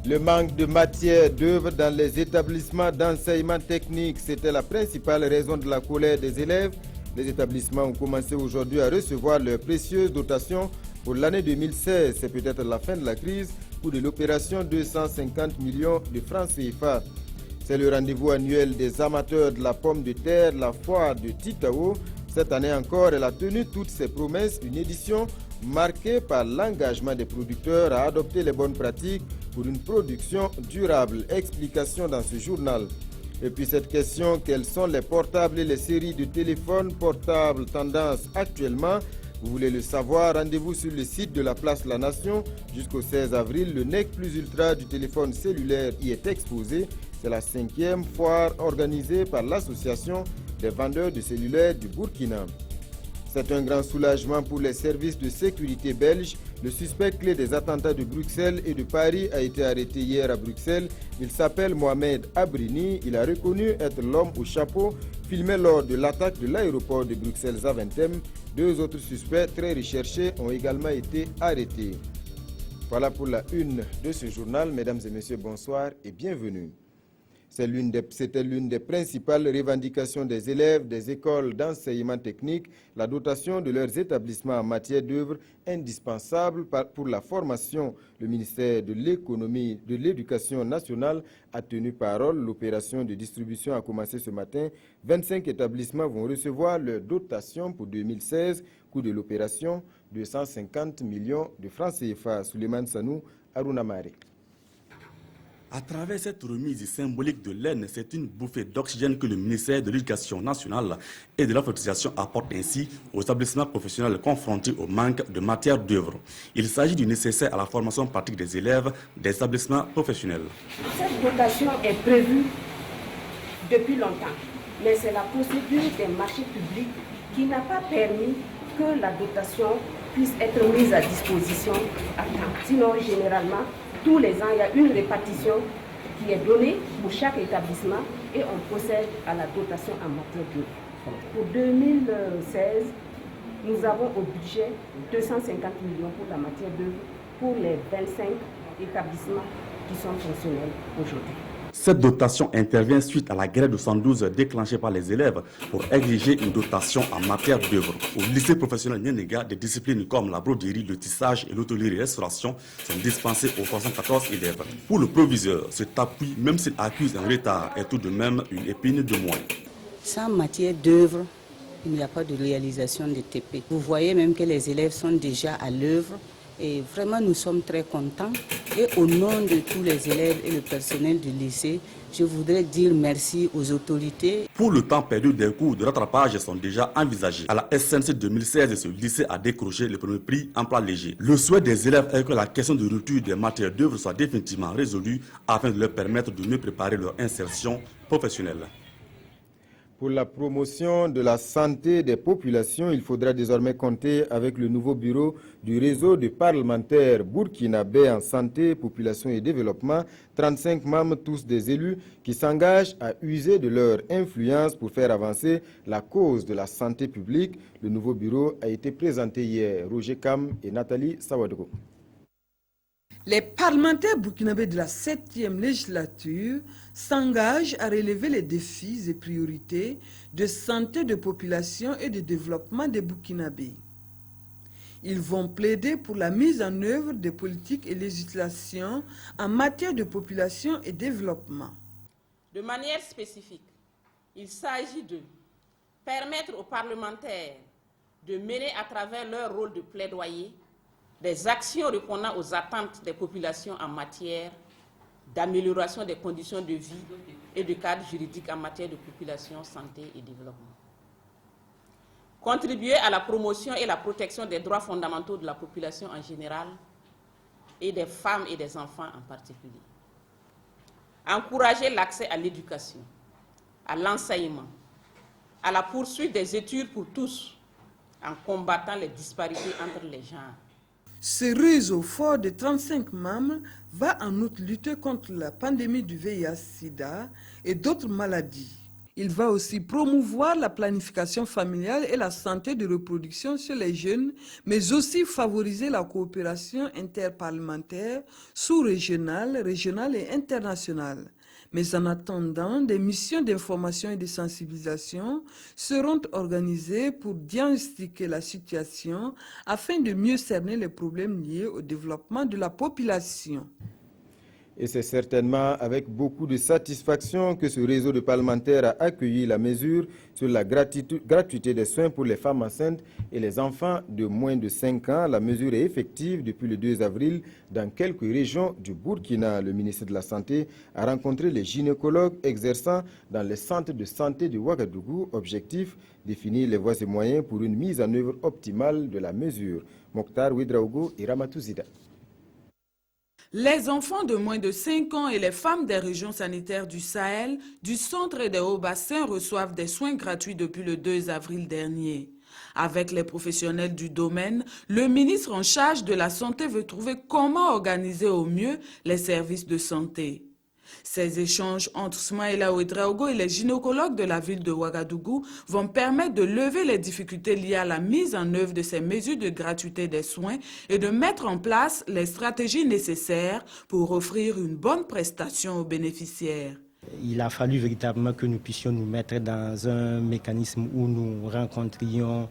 Le manque de matière d'œuvre dans les établissements d'enseignement technique, c'était la principale raison de la colère des élèves. Les établissements ont commencé aujourd'hui à recevoir leurs précieuses dotations pour l'année 2016. C'est peut-être la fin de la crise ou de l'opération 250 millions de francs CFA. C'est le rendez-vous annuel des amateurs de la pomme de terre, la foire de Titao. Cette année encore, elle a tenu toutes ses promesses, une édition marquée par l'engagement des producteurs à adopter les bonnes pratiques pour une production durable. Explication dans ce journal. Et puis cette question, quels sont les portables et les séries de téléphones portables tendance actuellement? Vous voulez le savoir? Rendez-vous sur le site de la Place La Nation. Jusqu'au 16 avril, le NEC Plus Ultra du téléphone cellulaire y est exposé. C'est la 5e foire organisée par l'Association des vendeurs de cellulaires du Burkina. C'est un grand soulagement pour les services de sécurité belges. Le suspect clé des attentats de Bruxelles et de Paris a été arrêté hier à Bruxelles. Il s'appelle Mohamed Abrini. Il a reconnu être l'homme au chapeau filmé lors de l'attaque de l'aéroport de Bruxelles-Zaventem. 2 autres suspects très recherchés ont également été arrêtés. Voilà pour la une de ce journal. Mesdames et messieurs, bonsoir et bienvenue. C'était l'une des principales revendications des élèves des écoles d'enseignement technique, la dotation de leurs établissements en matière d'œuvres indispensables pour la formation. Le ministère de l'Économie et de l'Éducation nationale a tenu parole. L'opération de distribution a commencé ce matin. 25 établissements vont recevoir leur dotation pour 2016. Coût de l'opération, 250 millions de francs CFA. Souleymane Sanou, Aruna Mare. À travers cette remise symbolique de l'aine, c'est une bouffée d'oxygène que le ministère de l'Éducation nationale et de l'alphabétisation apporte ainsi aux établissements professionnels confrontés au manque de matière d'œuvre. Il s'agit du nécessaire à la formation pratique des élèves des établissements professionnels. Cette dotation est prévue depuis longtemps, mais c'est la procédure des marchés publics qui n'a pas permis que la dotation puisse être mise à disposition à temps. Sinon, généralement, tous les ans, il y a une répartition qui est donnée pour chaque établissement et on procède à la dotation en matière d'œuvre. Pour 2016, nous avons au budget 250 millions pour la matière d'œuvre pour les 25 établissements qui sont fonctionnels aujourd'hui. Cette dotation intervient suite à la grève de 112 déclenchée par les élèves pour exiger une dotation en matière d'œuvre. Au lycée professionnel Niénéga, des disciplines comme la broderie, le tissage et l'hôtellerie-restauration sont dispensées aux 314 élèves. Pour le proviseur, cet appui, même s'il accuse un retard, est tout de même une épine de moins. Sans matière d'œuvre, il n'y a pas de réalisation de TP. Vous voyez même que les élèves sont déjà à l'œuvre. Et vraiment, nous sommes très contents. Et au nom de tous les élèves et le personnel du lycée, je voudrais dire merci aux autorités. Pour le temps perdu, des cours de rattrapage sont déjà envisagés. À la SNC 2016, ce lycée a décroché le premier prix emploi léger. Le souhait des élèves est que la question de rupture des matières d'œuvre soit définitivement résolue afin de leur permettre de mieux préparer leur insertion professionnelle. Pour la promotion de la santé des populations, il faudra désormais compter avec le nouveau bureau du réseau de parlementaires burkinabés en santé, population et développement. 35 membres, tous des élus, qui s'engagent à user de leur influence pour faire avancer la cause de la santé publique. Le nouveau bureau a été présenté hier. Roger Kam et Nathalie Sawadro. Les parlementaires burkinabés de la 7e législature s'engagent à relever les défis et priorités de santé de population et de développement des Burkinabés. Ils vont plaider pour la mise en œuvre des politiques et législations en matière de population et développement. De manière spécifique, il s'agit de permettre aux parlementaires de mener à travers leur rôle de plaidoyer des actions répondant aux attentes des populations en matière d'amélioration des conditions de vie et de cadre juridique en matière de population, santé et développement. Contribuer à la promotion et la protection des droits fondamentaux de la population en général et des femmes et des enfants en particulier. Encourager l'accès à l'éducation, à l'enseignement, à la poursuite des études pour tous en combattant les disparités entre les genres. Ce réseau fort de 35 membres va en outre lutter contre la pandémie du VIH-Sida et d'autres maladies. Il va aussi promouvoir la planification familiale et la santé de reproduction chez les jeunes, mais aussi favoriser la coopération interparlementaire, sous-régionale, régionale et internationale. Mais en attendant, des missions d'information et de sensibilisation seront organisées pour diagnostiquer la situation afin de mieux cerner les problèmes liés au développement de la population. Et c'est certainement avec beaucoup de satisfaction que ce réseau de parlementaires a accueilli la mesure sur la gratuité des soins pour les femmes enceintes et les enfants de moins de 5 ans. La mesure est effective depuis le 2 avril dans quelques régions du Burkina. Le ministre de la Santé a rencontré les gynécologues exerçant dans les centres de santé de Ouagadougou. Objectif, définir les voies et moyens pour une mise en œuvre optimale de la mesure. Mokhtar Ouedraogo et Ramatou Zida. Les enfants de moins de 5 ans et les femmes des régions sanitaires du Sahel, du centre et des hauts-bassins reçoivent des soins gratuits depuis le 2 avril dernier. Avec les professionnels du domaine, le ministre en charge de la Santé veut trouver comment organiser au mieux les services de santé. Ces échanges entre Soumaïla Ouedraogo et les gynécologues de la ville de Ouagadougou vont permettre de lever les difficultés liées à la mise en œuvre de ces mesures de gratuité des soins et de mettre en place les stratégies nécessaires pour offrir une bonne prestation aux bénéficiaires. Il a fallu véritablement que nous puissions nous mettre dans un mécanisme où nous rencontrions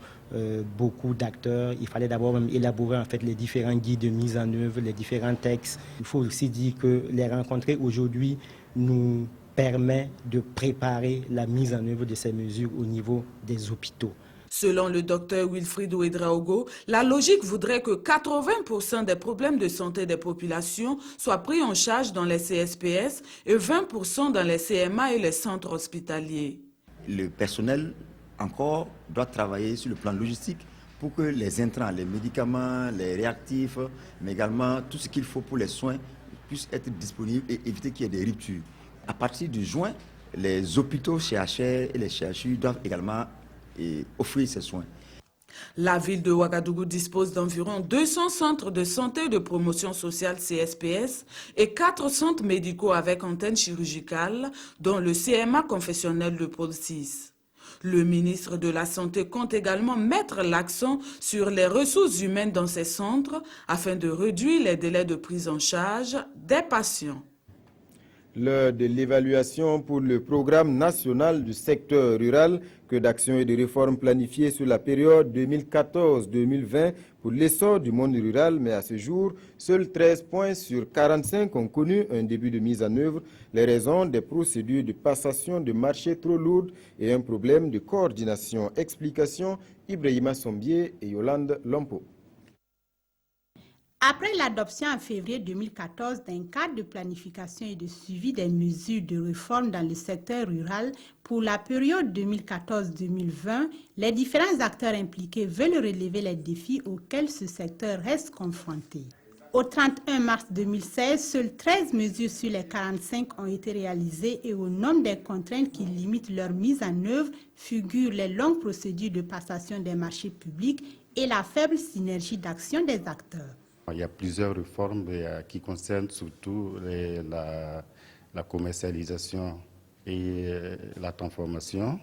beaucoup d'acteurs. Il fallait d'abord même élaborer en fait les différents guides de mise en œuvre, les différents textes. Il faut aussi dire que les rencontrer aujourd'hui nous permet de préparer la mise en œuvre de ces mesures au niveau des hôpitaux. Selon le docteur Wilfried Ouedraogo, la logique voudrait que 80% des problèmes de santé des populations soient pris en charge dans les CSPS et 20% dans les CMA et les centres hospitaliers. Le personnel encore doit travailler sur le plan logistique pour que les intrants, les médicaments, les réactifs, mais également tout ce qu'il faut pour les soins puissent être disponibles et éviter qu'il y ait des ruptures. À partir de juin, les hôpitaux CHR et les CHU doivent également offrir ces soins. La ville de Ouagadougou dispose d'environ 200 centres de santé et de promotion sociale CSPS et 4 centres médicaux avec antenne chirurgicale, dont le CMA confessionnel de Pôle 6. Le ministre de la Santé compte également mettre l'accent sur les ressources humaines dans ces centres afin de réduire les délais de prise en charge des patients. L'heure de l'évaluation pour le programme national du secteur rural, que d'actions et de réformes planifiées sur la période 2014-2020 pour l'essor du monde rural, mais à ce jour, seuls 13 points sur 45 ont connu un début de mise en œuvre. Les raisons des procédures de passation de marché trop lourdes et un problème de coordination. Explication, Ibrahima Sombier et Yolande Lompo. Après l'adoption en février 2014 d'un cadre de planification et de suivi des mesures de réforme dans le secteur rural pour la période 2014-2020, les différents acteurs impliqués veulent relever les défis auxquels ce secteur reste confronté. Au 31 mars 2016, seules 13 mesures sur les 45 ont été réalisées et au nombre des contraintes qui limitent leur mise en œuvre figurent les longues procédures de passation des marchés publics et la faible synergie d'action des acteurs. Il y a plusieurs réformes qui concernent surtout la commercialisation et la transformation.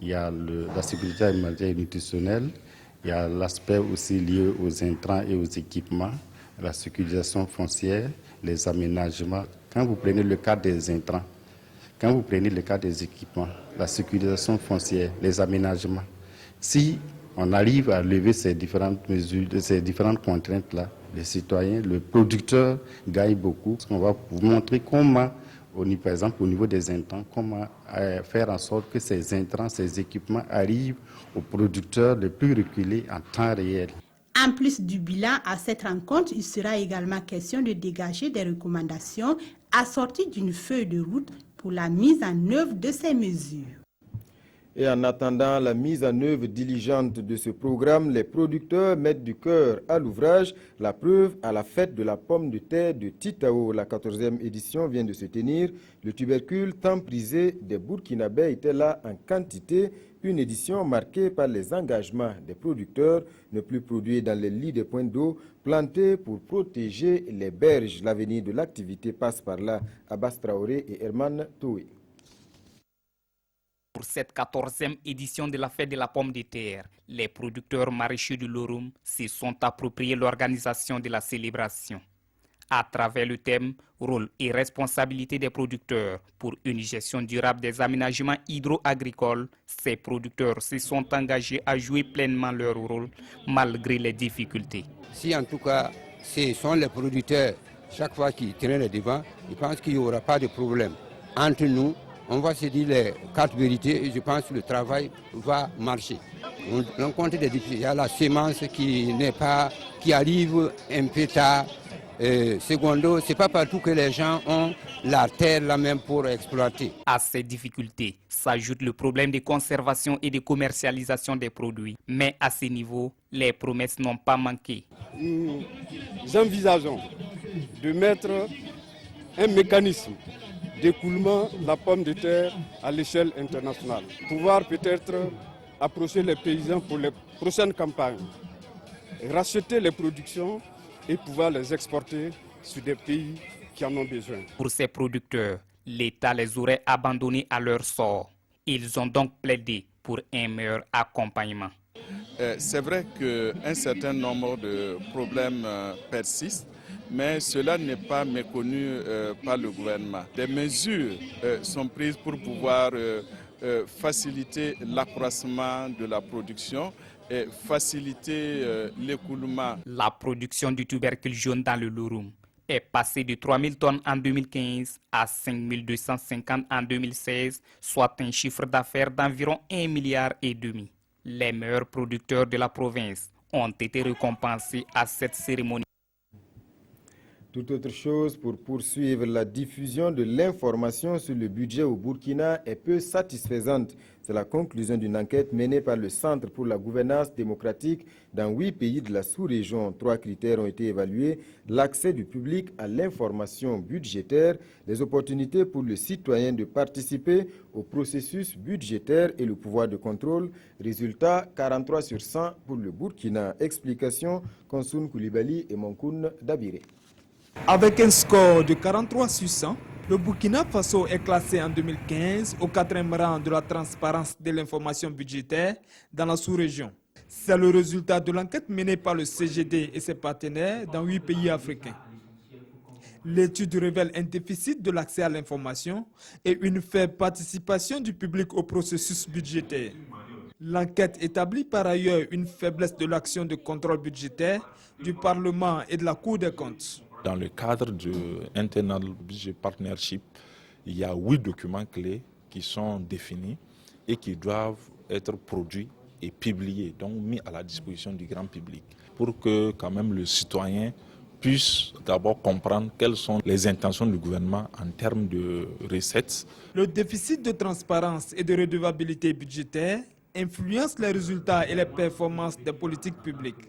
Il y a la sécurité alimentaire et nutritionnelle. Il y a l'aspect aussi lié aux intrants et aux équipements, la sécurisation foncière, les aménagements. Quand vous prenez le cas des intrants, quand vous prenez le cas des équipements, la sécurisation foncière, les aménagements, si on arrive à lever ces différentes mesures, ces différentes contraintes-là, les citoyens, le producteur gagne beaucoup. On va vous montrer comment, par exemple au niveau des intrants, comment faire en sorte que ces intrants, ces équipements arrivent aux producteurs les plus reculés en temps réel. En plus du bilan, à cette rencontre, il sera également question de dégager des recommandations assorties d'une feuille de route pour la mise en œuvre de ces mesures. Et en attendant la mise en œuvre diligente de ce programme, les producteurs mettent du cœur à l'ouvrage. La preuve à la fête de la pomme de terre de Titao. La 14e édition vient de se tenir. Le tubercule tant prisé des Burkinabés était là en quantité. Une édition marquée par les engagements des producteurs, ne plus produire dans les lits des points d'eau, plantés pour protéger les berges. L'avenir de l'activité passe par là. Abbas Traoré et Herman Toué. Pour cette 14e édition de la fête de la pomme de terre, les producteurs maraîchers de l'Orum se sont appropriés l'organisation de la célébration. À travers le thème « Rôle et responsabilité des producteurs pour une gestion durable des aménagements hydro-agricoles », ces producteurs se sont engagés à jouer pleinement leur rôle malgré les difficultés. Si en tout cas ce sont les producteurs chaque fois qu'ils tiennent le devant, je pense qu'il n'y aura pas de problème. Entre nous, on va se dire les 4 vérités et je pense que le travail va marcher. On rencontre des difficultés. Il y a la semence qui arrive un peu tard. Secondo, ce n'est pas partout que les gens ont la terre là même pour exploiter. À ces difficultés s'ajoute le problème de conservation et de commercialisation des produits. Mais à ce niveau, les promesses n'ont pas manqué. Nous envisageons de mettre un mécanisme d'écoulement de la pomme de terre à l'échelle internationale. Pouvoir peut-être approcher les paysans pour les prochaines campagnes, racheter les productions et pouvoir les exporter sur des pays qui en ont besoin. Pour ces producteurs, l'État les aurait abandonnés à leur sort. Ils ont donc plaidé pour un meilleur accompagnement. C'est vrai qu'un certain nombre de problèmes persistent, mais cela n'est pas méconnu par le gouvernement. Des mesures sont prises pour pouvoir faciliter l'accroissement de la production et faciliter l'écoulement. La production du tubercule jaune dans le Lorum est passée de 3 000 tonnes en 2015 à 5 250 en 2016, soit un chiffre d'affaires d'environ 1,5 milliard. Les meilleurs producteurs de la province ont été récompensés à cette cérémonie. Toute autre chose pour poursuivre la diffusion de l'information sur le budget au Burkina est peu satisfaisante. C'est la conclusion d'une enquête menée par le Centre pour la gouvernance démocratique dans 8 pays de la sous-région. 3 critères ont été évalués: l'accès du public à l'information budgétaire, les opportunités pour le citoyen de participer au processus budgétaire et le pouvoir de contrôle. Résultat, 43 sur 100 pour le Burkina. Explication, Konsoun Koulibaly et Monkoun Dabiré. Avec un score de 43 sur 100, le Burkina Faso est classé en 2015 au 4e rang de la transparence de l'information budgétaire dans la sous-région. C'est le résultat de l'enquête menée par le CGD et ses partenaires dans 8 pays africains. L'étude révèle un déficit de l'accès à l'information et une faible participation du public au processus budgétaire. L'enquête établit par ailleurs une faiblesse de l'action de contrôle budgétaire du Parlement et de la Cour des comptes. Dans le cadre du Internal Budget Partnership, il y a 8 documents clés qui sont définis et qui doivent être produits et publiés, donc mis à la disposition du grand public, pour que quand même le citoyen puisse d'abord comprendre quelles sont les intentions du gouvernement en termes de recettes. Le déficit de transparence et de redevabilité budgétaire influence les résultats et les performances des politiques publiques.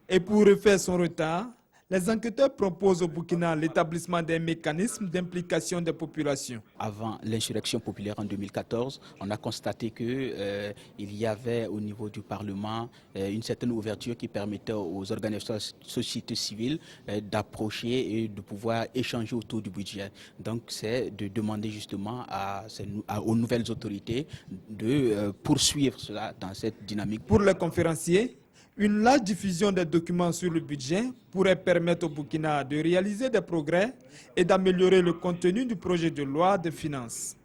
Et pour refaire son retard, les enquêteurs proposent au Burkina l'établissement d'un mécanisme d'implication des populations. Avant l'insurrection populaire en 2014, on a constaté qu'il y avait au niveau du Parlement une certaine ouverture qui permettait aux organisations de société civile d'approcher et de pouvoir échanger autour du budget. Donc c'est de demander justement aux nouvelles autorités de poursuivre cela dans cette dynamique. Pour les conférenciers, une large diffusion des documents sur le budget pourrait permettre au Burkina de réaliser des progrès et d'améliorer le contenu du projet de loi de finances.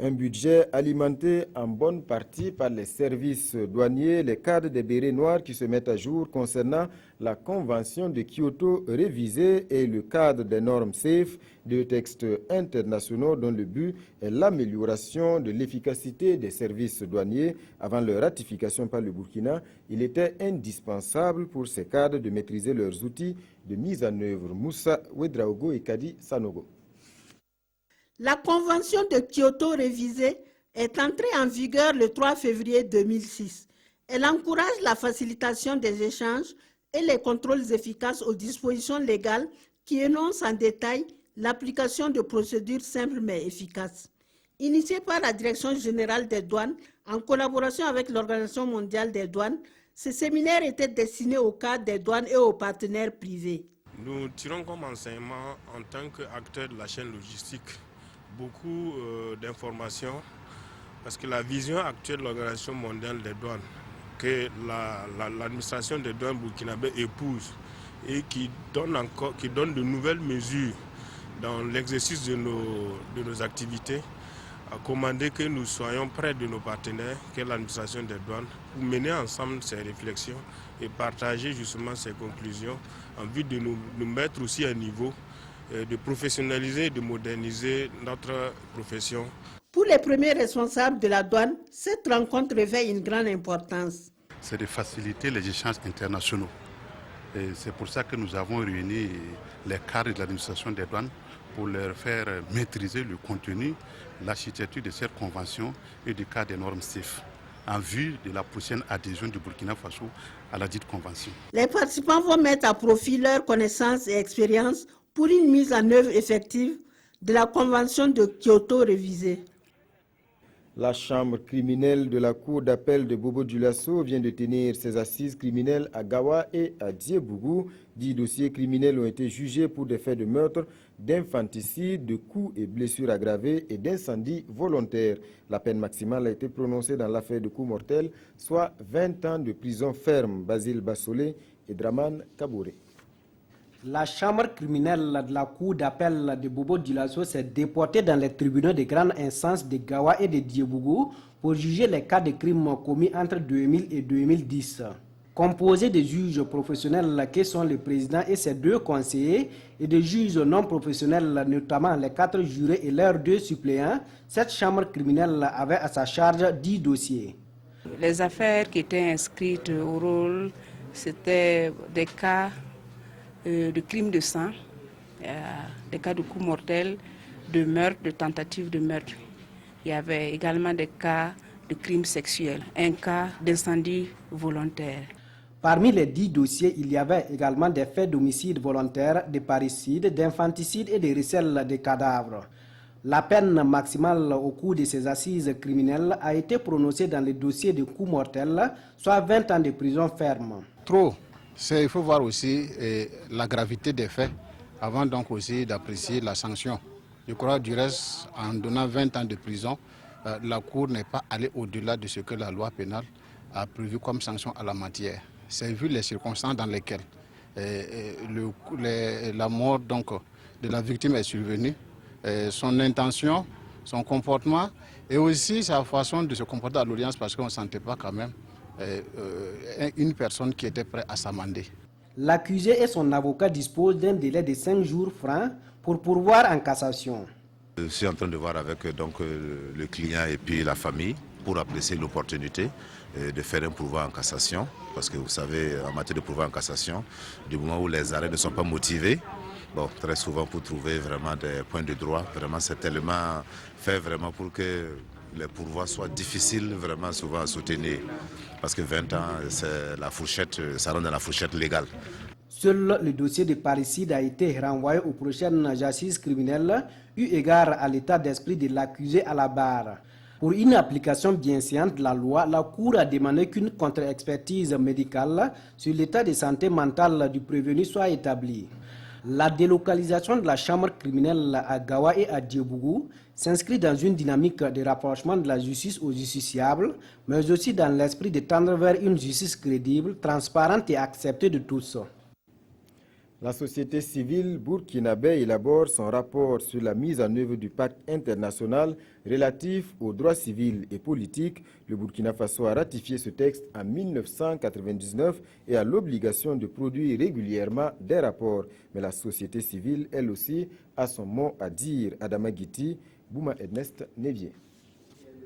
Un budget alimenté en bonne partie par les services douaniers, les cadres des bérets noirs qui se mettent à jour concernant la Convention de Kyoto révisée et le cadre des normes SAFE, deux textes internationaux dont le but est l'amélioration de l'efficacité des services douaniers. Avant leur ratification par le Burkina, il était indispensable pour ces cadres de maîtriser leurs outils de mise en œuvre. Moussa Ouedraogo et Kadi Sanogo. La Convention de Kyoto révisée est entrée en vigueur le 3 février 2006. Elle encourage la facilitation des échanges et les contrôles efficaces aux dispositions légales qui énoncent en détail l'application de procédures simples mais efficaces. Initiée par la Direction générale des douanes en collaboration avec l'Organisation mondiale des douanes, ce séminaire était destiné aux cadres des douanes et aux partenaires privés. Nous tirons comme enseignement en tant qu'acteurs de la chaîne logistique beaucoup d'informations Parce que la vision actuelle de l'Organisation mondiale des douanes, que l'administration des douanes burkinabé épouse et qui donne de nouvelles mesures dans l'exercice de nos activités, a commandé que nous soyons près de nos partenaires, qu'est l'administration des douanes, pour mener ensemble ces réflexions et partager justement ces conclusions en vue de nous mettre aussi à niveau, de professionnaliser et de moderniser notre profession. Pour les premiers responsables de la douane, cette rencontre revêt une grande importance. C'est de faciliter les échanges internationaux. C'est pour ça que nous avons réuni les cadres de l'administration des douanes pour leur faire maîtriser le contenu, l'architecture de cette convention et du cadre des normes CIF, en vue de la prochaine adhésion du Burkina Faso à la dite convention. Les participants vont mettre à profit leurs connaissances et expériences pour une mise en œuvre effective de la convention de Kyoto révisée. La chambre criminelle de la cour d'appel de Bobo-Dioulasso vient de tenir ses assises criminelles à Gawa et à Diebougou. 10 dossiers criminels ont été jugés pour des faits de meurtre, d'infanticide, de coups et blessures aggravées et d'incendie volontaire. La peine maximale a été prononcée dans l'affaire de coups mortels, soit 20 ans de prison ferme. Basile Bassolé et Draman Kabouré. La chambre criminelle de la cour d'appel de Bobo-Dioulasso s'est déportée dans les tribunaux de grande instance de Gawa et de Diebougou pour juger les cas de crimes commis entre 2000 et 2010. Composée de juges professionnels qui sont le président et ses 2 conseillers et de juges non professionnels, notamment les 4 jurés et leurs 2 suppléants, cette chambre criminelle avait à sa charge 10 dossiers. Les affaires qui étaient inscrites au rôle, c'était des cas de crimes de sang, des cas de coups mortels, de meurtre, de tentative de meurtre. Il y avait également des cas de crimes sexuels, un cas d'incendie volontaire. Parmi les 10 dossiers, il y avait également des faits d'homicide volontaire, de parricide, d'infanticide et de recel de cadavres. La peine maximale au cours de ces assises criminelles a été prononcée dans les dossiers de coups mortels, soit 20 ans de prison ferme. Trop. Il faut voir aussi la gravité des faits avant donc aussi d'apprécier la sanction. Je crois du reste, en donnant 20 ans de prison, la Cour n'est pas allée au-delà de ce que la loi pénale a prévu comme sanction à la matière. C'est vu les circonstances dans lesquelles la mort donc, de la victime est survenue, son intention, son comportement et aussi sa façon de se comporter à l'audience parce qu'on ne sentait pas quand même une personne qui était prête à s'amender. L'accusé et son avocat disposent d'un délai de 5 jours francs pour pourvoir en cassation. Je suis en train de voir avec le client et puis la famille pour apprécier l'opportunité de faire un pourvoi en cassation. Parce que vous savez, en matière de pourvoi en cassation, du moment où les arrêts ne sont pas motivés, bon, très souvent pour trouver vraiment des points de droit, vraiment c'est tellement fait vraiment pour que les pourvois soient difficiles vraiment souvent à soutenir. Parce que 20 ans, la fourchette, ça rentre dans la fourchette légale. Seul le dossier de parricide a été renvoyé aux prochaines assises criminelles, eu égard à l'état d'esprit de l'accusé à la barre. Pour une application bienséante de la loi, la Cour a demandé qu'une contre-expertise médicale sur l'état de santé mentale du prévenu soit établie. La délocalisation de la chambre criminelle à Gawa et à Diebougou s'inscrit dans une dynamique de rapprochement de la justice aux justiciables, mais aussi dans l'esprit de tendre vers une justice crédible, transparente et acceptée de tous. La société civile burkinabé élabore son rapport sur la mise en œuvre du pacte international relatif aux droits civils et politiques. Le Burkina Faso a ratifié ce texte en 1999 et a l'obligation de produire régulièrement des rapports. Mais la société civile, elle aussi, a son mot à dire. Adama Guiti, Bouma Ernest Nevier.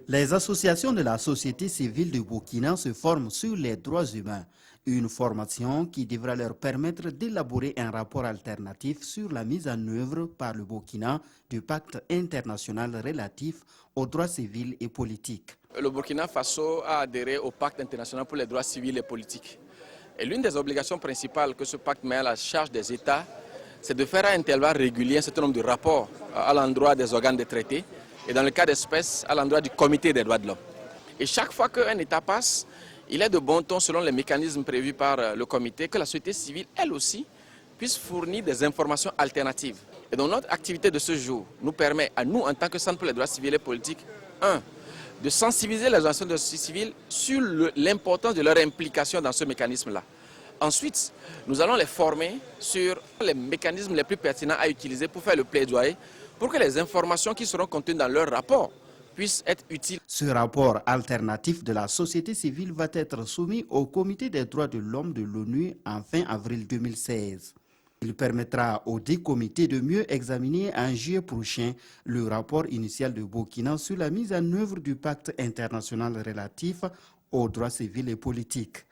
Les associations de la société civile du Burkina se forment sur les droits humains. Une formation qui devra leur permettre d'élaborer un rapport alternatif sur la mise en œuvre par le Burkina du pacte international relatif aux droits civils et politiques. Le Burkina Faso a adhéré au pacte international pour les droits civils et politiques. Et l'une des obligations principales que ce pacte met à la charge des États, c'est de faire à intervalles réguliers un certain nombre de rapports à l'endroit des organes des traités et dans le cas d'espèce à l'endroit du comité des droits de l'homme. Et chaque fois qu'un État passe, il est de bon ton, selon les mécanismes prévus par le comité, que la société civile, elle aussi, puisse fournir des informations alternatives. Et donc notre activité de ce jour nous permet à nous, en tant que Centre pour les droits civils et politiques, de sensibiliser les organisations de la société civile sur l'importance de leur implication dans ce mécanisme-là. Ensuite, nous allons les former sur les mécanismes les plus pertinents à utiliser pour faire le plaidoyer, pour que les informations qui seront contenues dans leur rapport puissent être utiles. Ce rapport alternatif de la société civile va être soumis au Comité des droits de l'homme de l'ONU en fin avril 2016. Il permettra aux 10 comités de mieux examiner en juillet prochain le rapport initial de Burkina sur la mise en œuvre du pacte international relatif aux droits civils et politiques.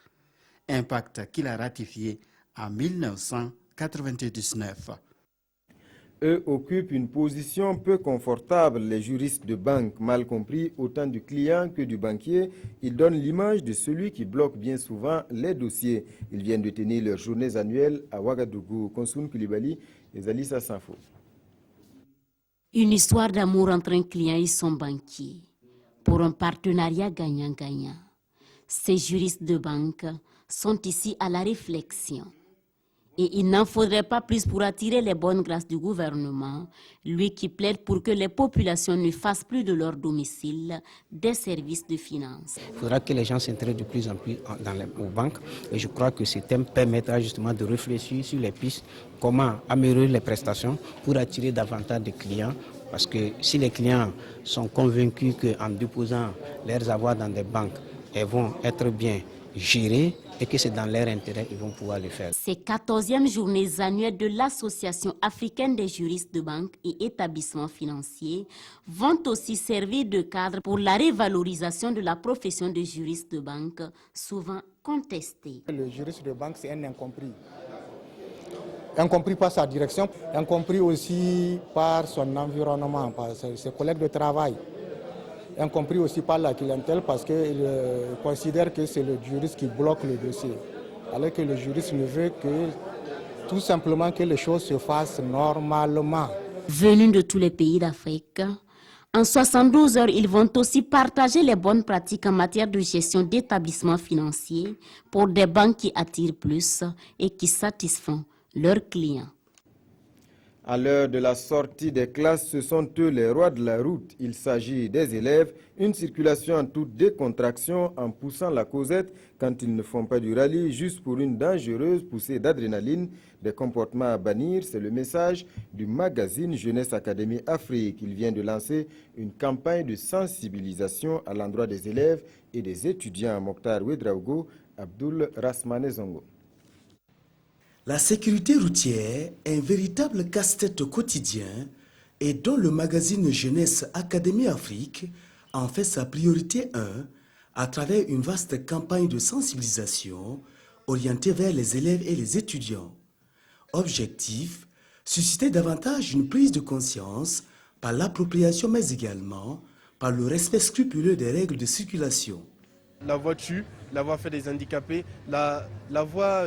Un pacte qu'il a ratifié en 1999. Eux occupent une position peu confortable. Les juristes de banque, mal compris autant du client que du banquier, ils donnent l'image de celui qui bloque bien souvent les dossiers. Ils viennent de tenir leurs journées annuelles à Ouagadougou. Konsoun Koulibaly et Zalissa Sanfo. Une histoire d'amour entre un client et son banquier pour un partenariat gagnant-gagnant. Ces juristes de banque sont ici à la réflexion. Et il n'en faudrait pas plus pour attirer les bonnes grâces du gouvernement, lui qui plaide pour que les populations ne fassent plus de leur domicile des services de finances. Il faudra que les gens s'intéressent de plus en plus aux banques. Et je crois que ce thème permettra justement de réfléchir sur les pistes, comment améliorer les prestations pour attirer davantage de clients. Parce que si les clients sont convaincus qu'en déposant leurs avoirs dans des banques, elles vont être bien gérées, et que c'est dans leur intérêt, ils vont pouvoir le faire. Ces 14e journées annuelles de l'Association africaine des juristes de banque et établissements financiers vont aussi servir de cadre pour la révalorisation de la profession de juriste de banque, souvent contestée. Le juriste de banque, c'est un incompris. Incompris par sa direction, incompris aussi par son environnement, par ses collègues de travail. Incompris aussi par la clientèle parce qu'il considère que c'est le juriste qui bloque le dossier. Alors que le juriste ne veut que tout simplement que les choses se fassent normalement. Venus de tous les pays d'Afrique, en 72 heures, ils vont aussi partager les bonnes pratiques en matière de gestion d'établissements financiers pour des banques qui attirent plus et qui satisfont leurs clients. À l'heure de la sortie des classes, ce sont eux les rois de la route. Il s'agit des élèves, une circulation en toute décontraction en poussant la causette quand ils ne font pas du rallye juste pour une dangereuse poussée d'adrénaline. Des comportements à bannir, c'est le message du magazine Jeunesse Académie Afrique. Il vient de lancer une campagne de sensibilisation à l'endroit des élèves et des étudiants. Mokhtar Ouedraogo, Abdoul Rasmane Zongo. La sécurité routière est un véritable casse-tête quotidien et dont le magazine Jeunesse Académie Afrique en fait sa priorité 1 à travers une vaste campagne de sensibilisation orientée vers les élèves et les étudiants. Objectif, susciter davantage une prise de conscience par l'appropriation mais également par le respect scrupuleux des règles de circulation. La voie tue, la voie fait des handicapés, la voie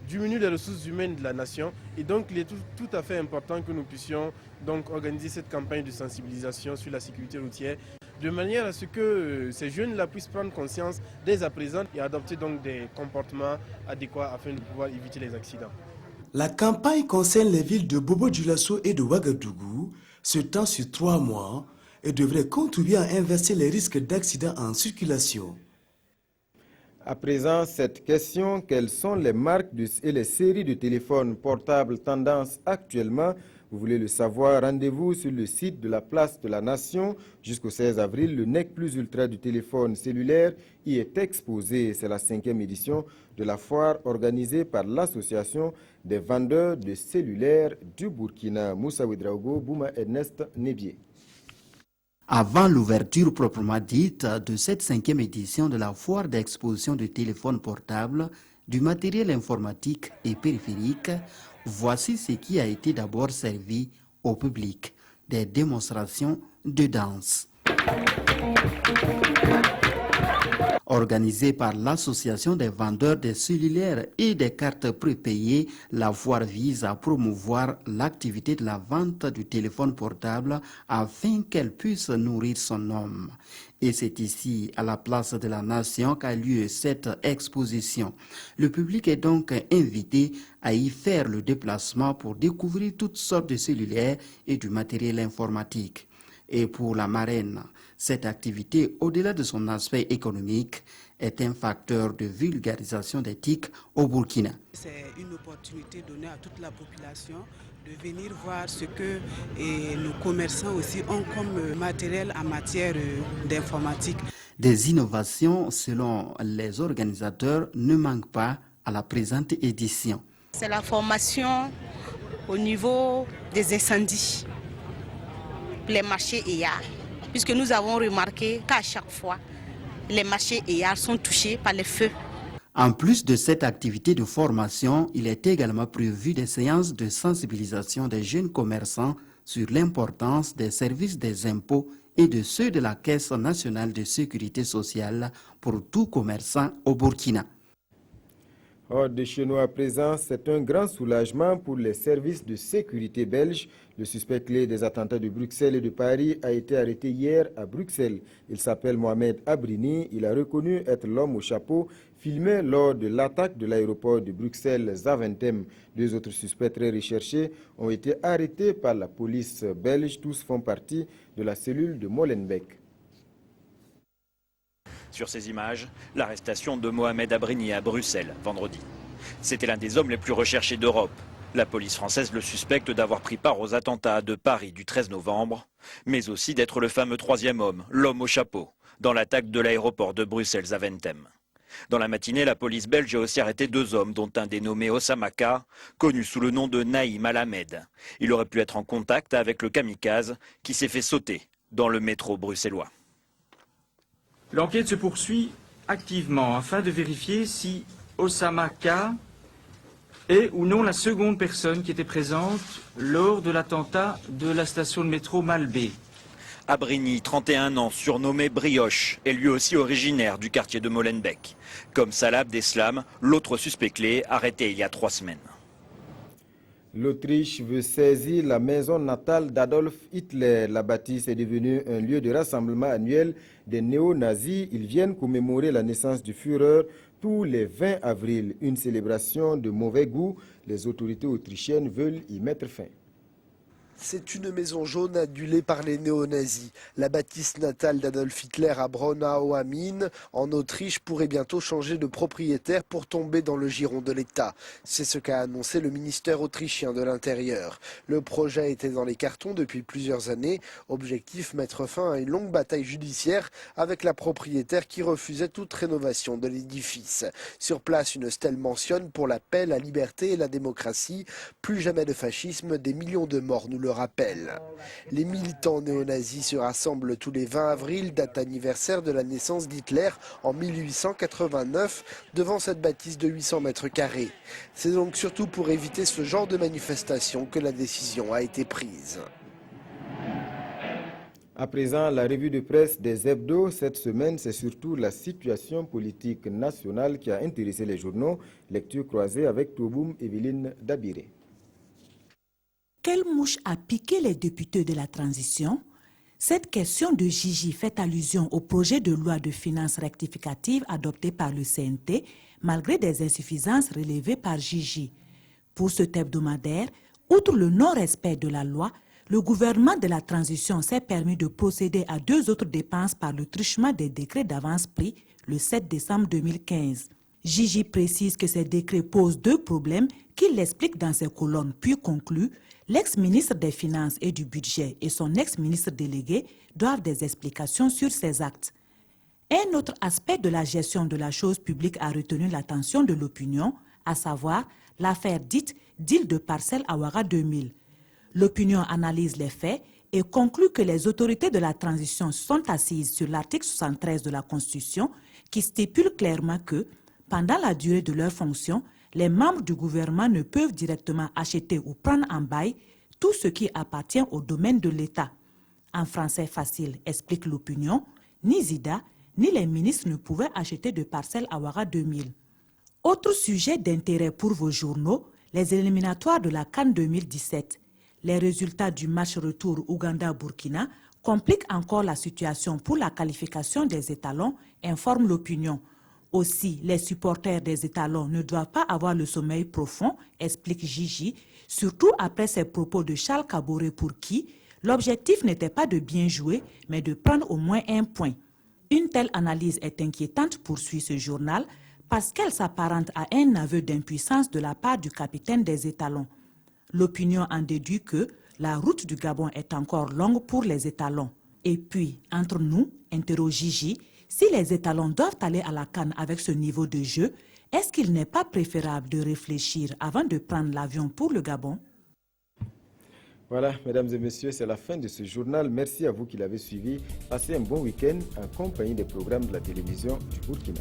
diminue les ressources humaines de la nation. Et donc, il est tout à fait important que nous puissions donc organiser cette campagne de sensibilisation sur la sécurité routière, de manière à ce que ces jeunes-là puissent prendre conscience dès à présent et adopter donc des comportements adéquats afin de pouvoir éviter les accidents. La campagne concerne les villes de Bobo-Dioulasso et de Ouagadougou, se tend sur 3 mois et devrait contribuer à inverser les risques d'accidents en circulation. À présent, cette question, quelles sont les marques et les séries de téléphones portables tendance actuellement? Vous voulez le savoir? Rendez-vous sur le site de la Place de la Nation. Jusqu'au 16 avril, le NEC Plus Ultra du téléphone cellulaire y est exposé. C'est la 5e édition de la foire organisée par l'Association des vendeurs de cellulaires du Burkina. Moussa Ouedraogo, Bouma Ernest Nebier. Avant l'ouverture proprement dite de cette 5e édition de la foire d'exposition de téléphones portables, du matériel informatique et périphérique, voici ce qui a été d'abord servi au public, des démonstrations de danse. Organisée par l'Association des vendeurs des cellulaires et des cartes prépayées, la foire vise à promouvoir l'activité de la vente du téléphone portable afin qu'elle puisse nourrir son homme. Et c'est ici, à la Place de la Nation, qu'a lieu cette exposition. Le public est donc invité à y faire le déplacement pour découvrir toutes sortes de cellulaires et du matériel informatique. Et pour la marraine, cette activité, au-delà de son aspect économique, est un facteur de vulgarisation d'éthique au Burkina. C'est une opportunité donnée à toute la population de venir voir ce que nos commerçants aussi ont comme matériel en matière d'informatique. Des innovations, selon les organisateurs, ne manquent pas à la présente édition. C'est la formation au niveau des incendies, les marchés EIA, puisque nous avons remarqué qu'à chaque fois, les marchés EIA sont touchés par les feux. En plus de cette activité de formation, il est également prévu des séances de sensibilisation des jeunes commerçants sur l'importance des services des impôts et de ceux de la Caisse nationale de sécurité sociale pour tout commerçant au Burkina. Hors de chez nous à présent, c'est un grand soulagement pour les services de sécurité belges. Le suspect clé des attentats de Bruxelles et de Paris a été arrêté hier à Bruxelles. Il s'appelle Mohamed Abrini. Il a reconnu être l'homme au chapeau filmé lors de l'attaque de l'aéroport de Bruxelles-Zaventem. 2 autres suspects très recherchés ont été arrêtés par la police belge. Tous font partie de la cellule de Molenbeek. Sur ces images, l'arrestation de Mohamed Abrini à Bruxelles, vendredi. C'était l'un des hommes les plus recherchés d'Europe. La police française le suspecte d'avoir pris part aux attentats de Paris du 13 novembre, mais aussi d'être le fameux 3e homme, l'homme au chapeau, dans l'attaque de l'aéroport de Bruxelles-Zaventem. Dans la matinée, la police belge a aussi arrêté 2 hommes, dont un dénommé Oussama K, connu sous le nom de Naïm Al-Ahmed. Il aurait pu être en contact avec le kamikaze qui s'est fait sauter dans le métro bruxellois. L'enquête se poursuit activement afin de vérifier si Oussama K est ou non la seconde personne qui était présente lors de l'attentat de la station de métro Malbé. Abrini, 31 ans, surnommé Brioche, est lui aussi originaire du quartier de Molenbeek. Comme Salah Abdeslam, l'autre suspect clé, arrêté il y a 3 semaines. L'Autriche veut saisir la maison natale d'Adolf Hitler. La bâtisse est devenue un lieu de rassemblement annuel des néo-nazis. Ils viennent commémorer la naissance du Führer tous les 20 avril. Une célébration de mauvais goût. Les autorités autrichiennes veulent y mettre fin. C'est une maison jaune adulée par les néo-nazis. La bâtisse natale d'Adolf Hitler à Braunau am Inn, en Autriche, pourrait bientôt changer de propriétaire pour tomber dans le giron de l'État. C'est ce qu'a annoncé le ministère autrichien de l'Intérieur. Le projet était dans les cartons depuis plusieurs années. Objectif, mettre fin à une longue bataille judiciaire avec la propriétaire qui refusait toute rénovation de l'édifice. Sur place, une stèle mentionne pour la paix, la liberté et la démocratie. Plus jamais de fascisme, des millions de morts nous le rappelle. Les militants néo-nazis se rassemblent tous les 20 avril, date anniversaire de la naissance d'Hitler en 1889, devant cette bâtisse de 800 mètres carrés. C'est donc surtout pour éviter ce genre de manifestation que la décision a été prise. À présent, la revue de presse des hebdos. Cette semaine, c'est surtout la situation politique nationale qui a intéressé les journaux. Lecture croisée avec Touboum Evelyne Dabiré. Quelle mouche a piqué les députés de la transition? Cette question de Gigi fait allusion au projet de loi de finances rectificative adopté par le CNT, malgré des insuffisances relevées par Gigi. Pour cet hebdomadaire, outre le non-respect de la loi, le gouvernement de la transition s'est permis de procéder à 2 autres dépenses par le truchement des décrets d'avance pris le 7 décembre 2015. Gigi précise que ces décrets posent 2 problèmes qu'il explique dans ses colonnes, puis conclut: l'ex-ministre des Finances et du Budget et son ex-ministre délégué doivent des explications sur ces actes. Un autre aspect de la gestion de la chose publique a retenu l'attention de l'opinion, à savoir l'affaire dite deal de parcelles à Ouaga 2000. L'opinion analyse les faits et conclut que les autorités de la transition sont assises sur l'article 73 de la Constitution qui stipule clairement que, pendant la durée de leur fonction, les membres du gouvernement ne peuvent directement acheter ou prendre en bail tout ce qui appartient au domaine de l'État. En français facile, explique l'opinion, ni Zida, ni les ministres ne pouvaient acheter de parcelles à Ouaga 2000. Autre sujet d'intérêt pour vos journaux, les éliminatoires de la CAN 2017. Les résultats du match retour Ouganda-Burkina compliquent encore la situation pour la qualification des étalons, informe l'opinion. Aussi, les supporters des étalons ne doivent pas avoir le sommeil profond, explique Gigi, surtout après ces propos de Charles Kaboré pour qui L'objectif n'était pas de bien jouer, mais de prendre au moins un point. Une telle analyse est inquiétante, poursuit ce journal, parce qu'elle s'apparente à un aveu d'impuissance de la part du capitaine des étalons. L'opinion en déduit que la route du Gabon est encore longue pour les étalons. Et puis, entre nous, interroge Gigi, si les étalons doivent aller à la CAN avec ce niveau de jeu, est-ce qu'il n'est pas préférable de réfléchir avant de prendre l'avion pour le Gabon? Voilà, mesdames et messieurs, c'est la fin de ce journal. Merci à vous qui l'avez suivi. Passez un bon week-end en compagnie des programmes de la télévision du Burkina.